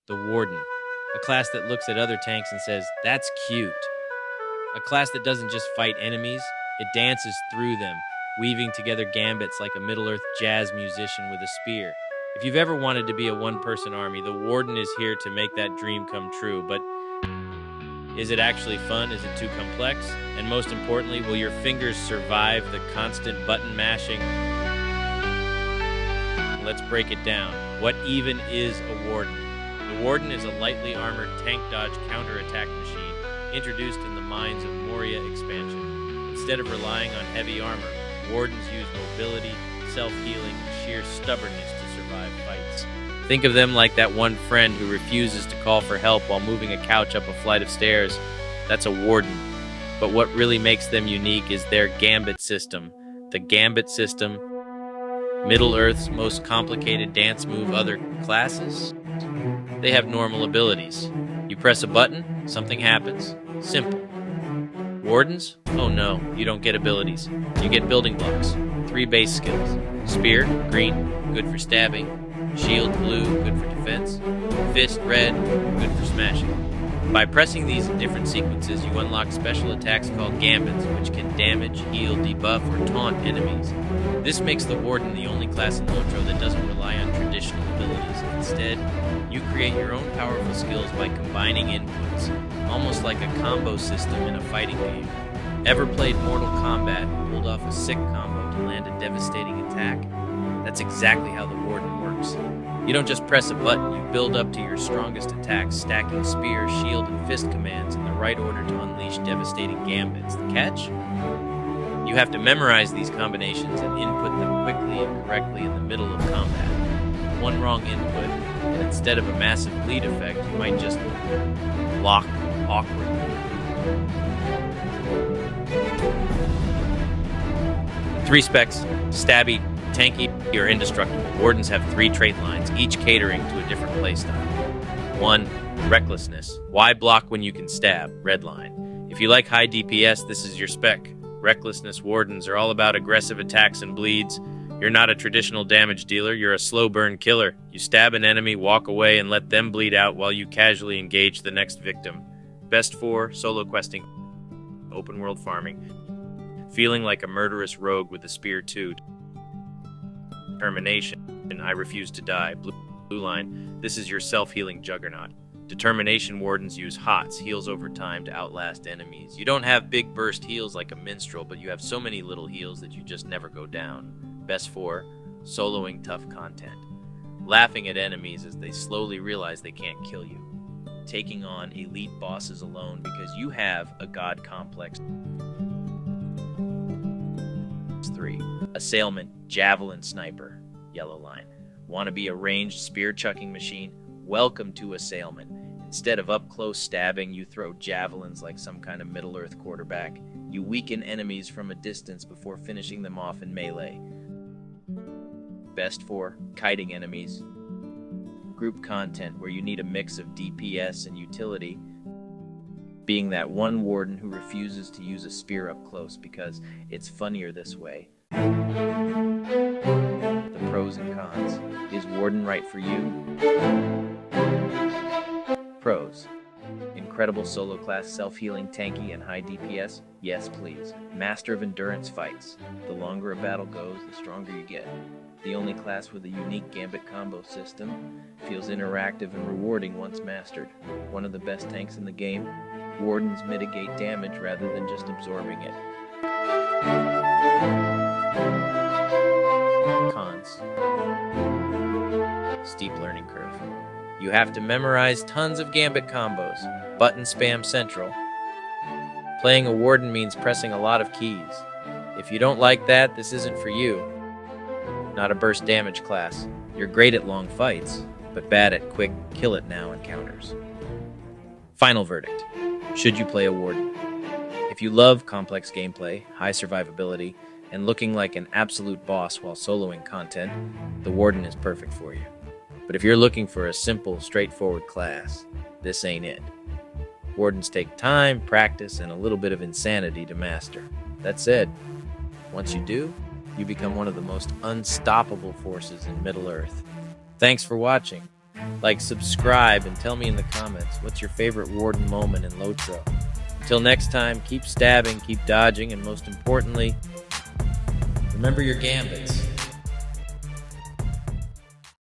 the Warden, a class that looks at other tanks and says, "That's cute." A class that doesn't just fight enemies, it dances through them, weaving together gambits like a Middle-earth jazz musician with a spear. If you've ever wanted to be a one-person army, the Warden is here to make that dream come true. But is it actually fun? Is it too complex? And most importantly, will your fingers survive the constant button mashing? Let's break it down. What even is a Warden? The Warden is a lightly armored tank dodge counterattack machine introduced in the Mines of Moria expansion. Instead of relying on heavy armor, Wardens use mobility, self-healing, and sheer stubbornness to survive fights. Think of them like that one friend who refuses to call for help while moving a couch up a flight of stairs. That's a Warden. But what really makes them unique is their gambit system. The gambit system, Middle-earth's most complicated dance move other classes? They have normal abilities. You press a button, something happens. Simple. Wardens? Oh no, you don't get abilities. You get building blocks. 3 base skills. Spear, green, good for stabbing. Shield, blue, good for defense. Fist, red, good for smashing. By pressing these in different sequences, you unlock special attacks called gambits, which can damage, heal, debuff, or taunt enemies. This makes the Warden the only class in LOTRO that doesn't rely on traditional abilities. Instead, you create your own powerful skills by combining inputs, almost like a combo system in a fighting game. Ever played Mortal Kombat and pulled off a sick combo to land a devastating attack? That's exactly how the Warden works. You don't just press a button, you build up to your strongest attacks, stacking spear, shield, and fist commands in the right order to unleash devastating gambits. The catch? You have to memorize these combinations and input them quickly and correctly in the middle of combat. One wrong input, and instead of a massive bleed effect, you might just lock awkwardly. Three specs: stabby, tanky, or indestructible. Wardens have 3 trait lines, each catering to a different playstyle. 1. Recklessness. Why block when you can stab? Red line. If you like high DPS, this is your spec. Recklessness Wardens are all about aggressive attacks and bleeds. You're not a traditional damage dealer, you're a slow burn killer. You stab an enemy, walk away, and let them bleed out while you casually engage the next victim. Best for solo questing, open world farming. Feeling like a murderous rogue with a spear too. Determination, I refuse to die. Blue line, this is your self-healing juggernaut. Determination Wardens use HOTS, heals over time, to outlast enemies. You don't have big burst heals like a minstrel, but you have so many little heals that you just never go down. Best for soloing tough content. Laughing at enemies as they slowly realize they can't kill you. Taking on elite bosses alone because you have a god complex. 3. Assailment, javelin sniper, yellow line. Want to be a ranged spear chucking machine? Welcome to Assailment. Instead of up-close stabbing, you throw javelins like some kind of Middle-earth quarterback. You weaken enemies from a distance before finishing them off in melee. Best for kiting enemies. Group content where you need a mix of DPS and utility. Being that one Warden who refuses to use a spear up close because it's funnier this way. The pros and cons. Is Warden right for you? Pros. Incredible solo class, self-healing, tanky, and high DPS? Yes, please. Master of endurance fights. The longer a battle goes, the stronger you get. The only class with a unique gambit combo system. Feels interactive and rewarding once mastered. One of the best tanks in the game. Wardens mitigate damage rather than just absorbing it. Cons. Steep learning curve. You have to memorize tons of gambit combos. Button spam central. Playing a Warden means pressing a lot of keys. If you don't like that, this isn't for you. Not a burst damage class. You're great at long fights, but bad at quick kill it now encounters. Final verdict. Should you play a Warden? If you love complex gameplay, high survivability, and looking like an absolute boss while soloing content, the Warden is perfect for you. But if you're looking for a simple, straightforward class, this ain't it. Wardens take time, practice, and a little bit of insanity to master. That said, once you do, you become one of the most unstoppable forces in Middle-earth. Thanks for watching. Like, subscribe, and tell me in the comments what's your favorite Warden moment in LOTRO. Until next time, keep stabbing, keep dodging, and most importantly, remember your gambits.